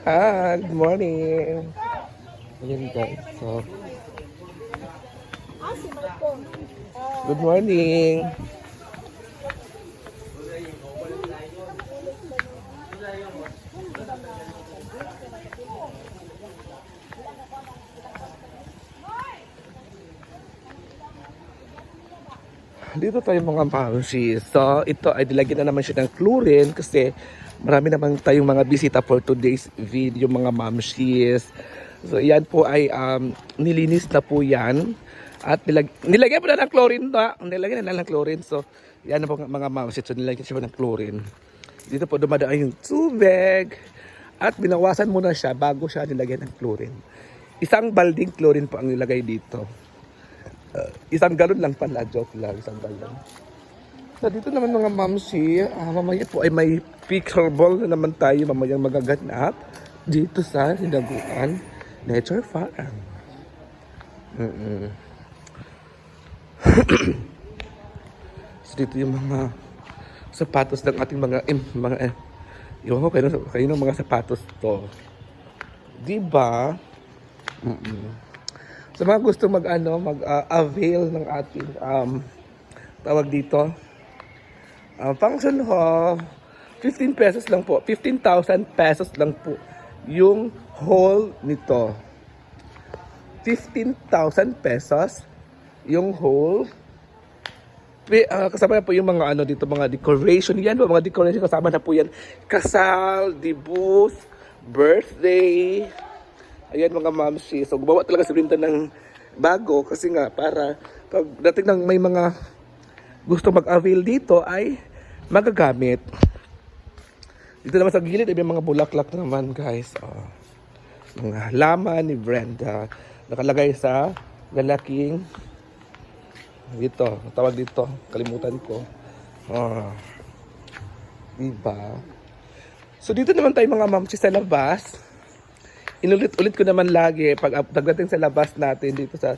Hi, good morning. Ayan guys, so, good morning. Dito tayo mga mamsi. So, ito ay dilagyan na naman siya ng chlorine kasi marami naman tayong mga bisita for today's video mga mamsis. So, yan po ay nilinis na po yan. At nilagyan po na ng chlorine na. Nilagyan na ng chlorine. So, yan na po mga mamsis. So, nilagyan siya ng chlorine. Dito po dumadaan yung tubig. At binawasan muna siya bago siya nilagyan ng chlorine. Isang balding chlorine po ang nilagay dito. Isang galon lang pala, joke lang, isang galon. So dito naman mga mamsi, mamaya po ay may pickleball na naman tayo mamayang magaganap dito sa Hinaguan Nature Farm. So dito yung mga sapatos ng ating iwan ko kayo ng mga sapatos to. Diba? Sa mga gusto mag-avail ng ating tawag dito, function hall, 15 pesos lang po. 15,000 pesos lang po yung hall nito. 15,000 pesos yung hall. Kasama na po yung mga dito, mga decoration. Yan po, mga decoration kasama na po yan. Kasal, debut, birthday. Ayan mga mamsi. So gumawa talaga si Brenda ng bago kasi nga para pagdating ng may mga gusto mag-avail dito ay magagamit. Dito naman sa gilid ay may mga bulaklak naman guys. Mga halaman ni Brenda. Nakalagay sa lalaking dito. Tawag dito. Kalimutan ko. Diba? So dito naman tayo mga mamsi sa labas. Inulit-ulit ko naman lagi pag pagdating sa labas natin dito sa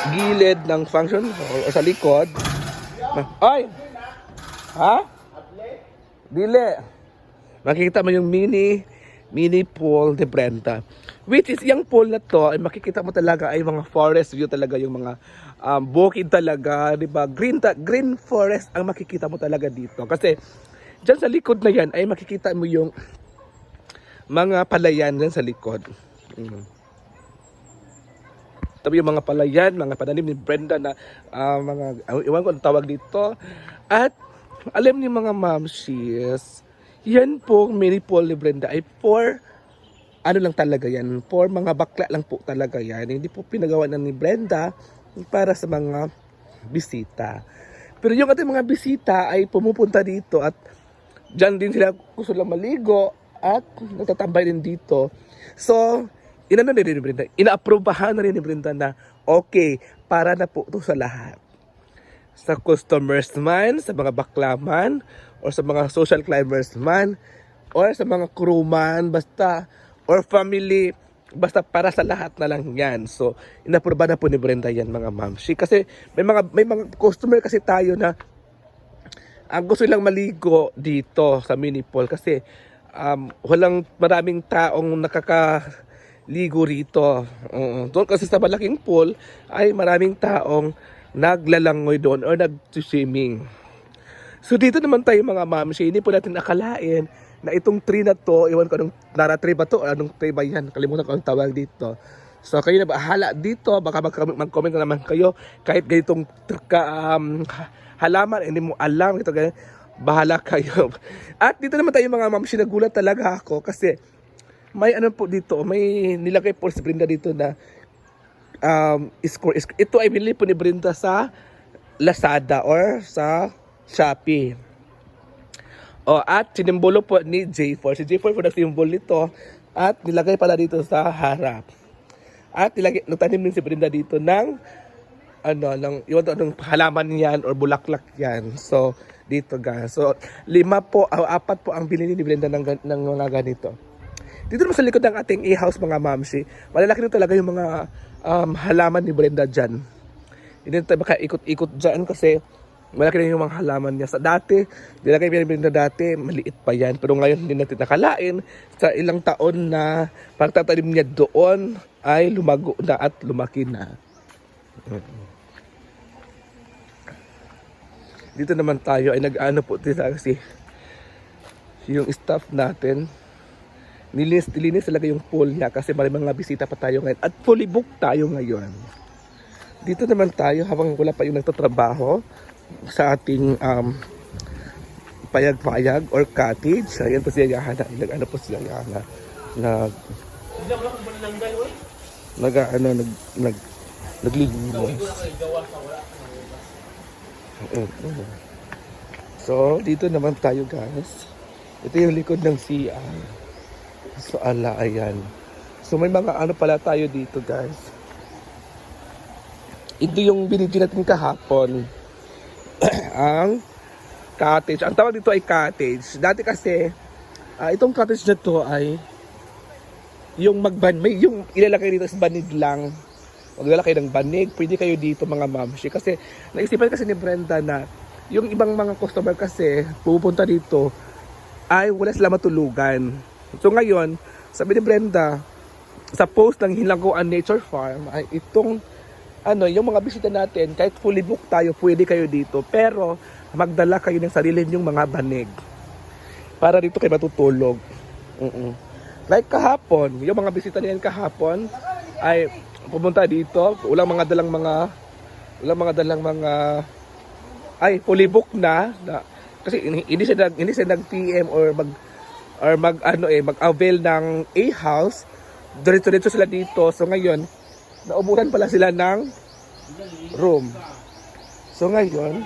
gilid ng function hall o sa likod. Ay! Ha? Dili. Makikita mo yung mini pool de Brenda. Which is yung pool na to ay makikita mo talaga ay mga forest view talaga, yung mga bukid talaga, di ba? Green forest ang makikita mo talaga dito. Kasi diyan sa likod na yan ay makikita mo yung mga palayan dyan sa likod. Tabi yung mga palayan, mga pananim ni Brenda na iwan ko ang tawag dito. At alam ni mga mamsis, yan po mini pool ni Brenda ay for lang talaga yan. For mga bakla lang po talaga yan. Hindi po pinagawa na ni Brenda para sa mga bisita. Pero yung ating mga bisita ay pumupunta dito at dyan din sila gusto lang maligo at natatambay din dito. So, ina-aprobahan na rin ni Brenda na okay, para na po ito sa lahat. Sa customers man, sa mga baklaman, or sa mga social climbers man, or sa mga crew man, basta, or family, basta para sa lahat na lang yan. So, ina-aproba na po ni Brenda yan mga mamsi. Kasi may mga customer kasi tayo na gusto nilang maligo dito sa mini pool kasi walang maraming taong nakakaligo rito. Doon kasi sa malaking pool ay maraming taong naglalangoy doon or nag-swimming. So dito naman tayo mga mamsi, hindi po natin akalain na itong tree na to, iwan ko anong Nara tree ba to o anong tree ba yan, kalimutan ko ang tawag dito. So kayo na bahala dito, baka mag-comment na naman kayo kahit ganitong halaman, hindi mo alam ito ganyan. Bahala kayo. At dito naman tayo mga mamsi, nagulat talaga ako kasi may po dito, may nilagay po si Brenda dito na score. Ito ay binili po ni Brenda sa Lazada or sa Shopee. At sinimbolo po ni J4. Si J4 po nagsimbol nito at nilagay pala dito sa harap. At nagtanim din si Brenda dito ng halaman yan or bulaklak yan. So, dito guys. So, 4 po ang binili ni Brenda ng mga ganito. Dito naman sa likod ng ating e-house mga mamsi, malalaki na talaga yung mga halaman ni Brenda dyan. Hindi na tayo makaikot-ikot dyan kasi Malaki na yung mga halaman niya. Sa dati, nilagay pinibinta dati, maliit pa yan. Pero ngayon, hindi natin nakalain. Sa ilang taon na pagtatanim niya doon, ay lumago na at lumaki na. Dito naman tayo ay nag-ano po kasi yung staff natin, nilinis talaga yung pool niya kasi may mga bisita pa tayo ngayon. At fully booked tayo ngayon. Dito naman tayo habang wala pa yung nagtatrabaho sa ating payag-payag or cottage. Ayan po si Yayana. Nag-ano po si Yayana. Naglilimos. So, dito naman tayo guys. Ito yung likod ng CR. So, ayan. So, may mga ano pala tayo dito guys. Ito yung binigyan natin kahapon. Ang cottage. Ang tawag dito ay cottage. Dati kasi, itong cottage na to ay yung may yung ilalagay dito sa banig lang. Maglalakay ng banig. Pwede kayo dito mga mamshi. Kasi naisipan kasi ni Brenda na yung ibang mga customer kasi pupunta dito ay wala sila matulugan. So ngayon, sabi ni Brenda, sa post ng Hilaguan Nature Farm ay itong yung mga bisita natin, kahit fully booked tayo, pwede kayo dito. Pero, magdala kayo ng sarili nyong mga banig. Para dito kayo matutulog. Like kahapon, yung mga bisita niyan kahapon, ay pumunta dito. Walang mga dalang mga, fully booked na kasi hindi siya nag-PM or mag-avail ng A-house. Diretso sila dito. So ngayon, nauburan pala sila ng room. So ngayon,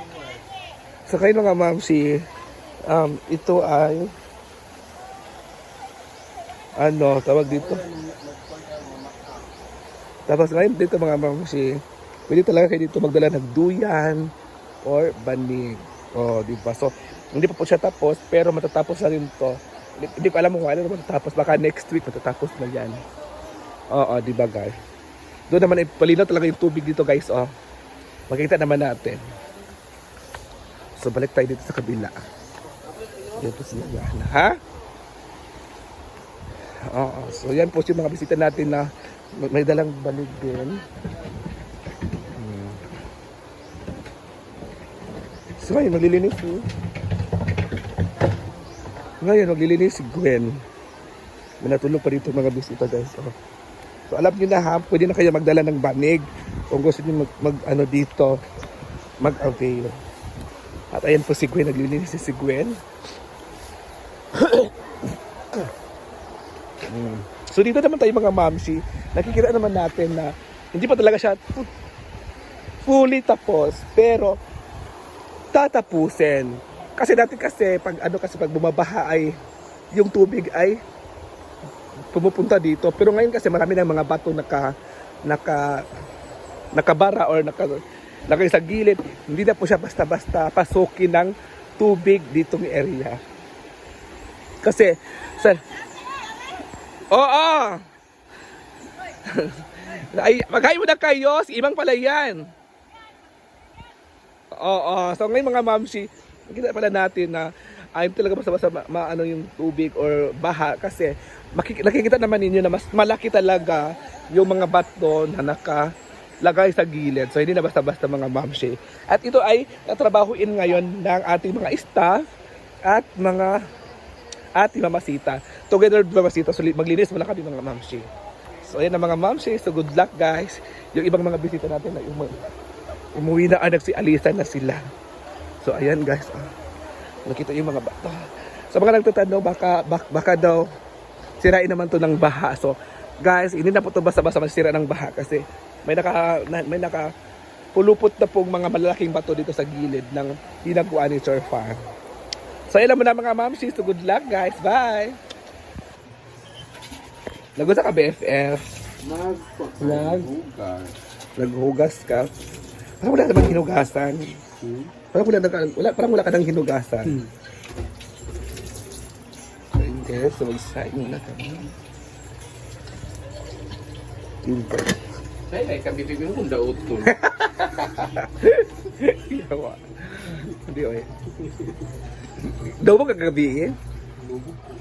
sa kayo mga mamsi, ito ay tawag dito. Tapos ngayon dito mga mamsi, pwede talaga kayo dito magdala ng duyan or banig. Diba? So, hindi pa po siya tapos, pero matatapos na rin to. Hindi ko alam kung ano matatapos. Baka next week matatapos na yan. Diba guys? Doon naman ay palinaw talaga yung tubig dito guys. Makikita naman natin. So balik tayo dito sa kabila. Dito sila Yana. Ha? So yan po yung mga bisita natin na may dalang banig din. So ngayon maglilinis si Gwen. May natulog pa dito mga bisita guys. So alam niyo na ha, pwede na kayo magdala ng banig kung gusto niyo dito mag-avail. At ayan po si Gwen, naglilinis si Gwen. So dito naman tayo mga mamsi, nakikita naman natin na hindi pa talaga siya fully tapos, pero tatapusin. Kasi dati pag bumabaha ay yung tubig ay pumupunta dito. Pero ngayon kasi marami ng mga bato nakabara or nakay sa gilid. Hindi na po siya basta-basta pasukin ng tubig ditong area. Kasi ay, maghayo na kayo, si Imang pala yan. So ngayon mga mamsi, nakita pala natin na ay talaga basta-basta yung tubig or baha kasi nakikita naman ninyo na mas malaki talaga yung mga bato na nakalagay sa gilid. So hindi na basta-basta mga mamsi. At ito ay tatrabahuin ngayon ng ating mga staff at mga ating mamasita. Together with mamasita, so maglinis muna kami mga mamsi. So ayan na mga mamsi, so good luck guys. Yung ibang mga bisita natin na umuwi na, nagsialisan na sila. So ayan guys, nakita yung mga bato. Sa mga nagtatanong, baka daw sirain naman to ng baha. So guys, hindi na po to basta-basta masira ng baha kasi may pulupot na pong mga malalaking bato dito sa gilid ng Hilaguan Nature Farm. So ayan naman na mga mamsi, so good luck guys, bye! Nagusa ka BFF? Naghugas ka? Parang wala namang hinugasan. Parang wala ka nang hinugasan. Okay, so mag-side muna kami. Ay, kami bibing kung daot to. Yawa. Hindi, oy. Daw mo kagabi eh? Lubog ko.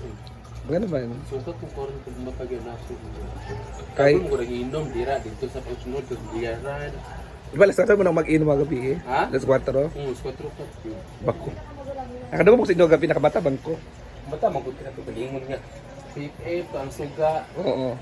Mga naman. Sukat ko karon pag matagyan na ako. Kay- Kaya mo ko inom dira dito sa pagsunod sa biyaran. Diba, alas 4 mo nang mag-inom mga gabi eh? Ha? Alas 4? Sa 4 ka. Bako. Nakadamo mo sa inyo gabi nakamata bangko. Bata magud ka to galingon nga. Safe ang suga. Oo.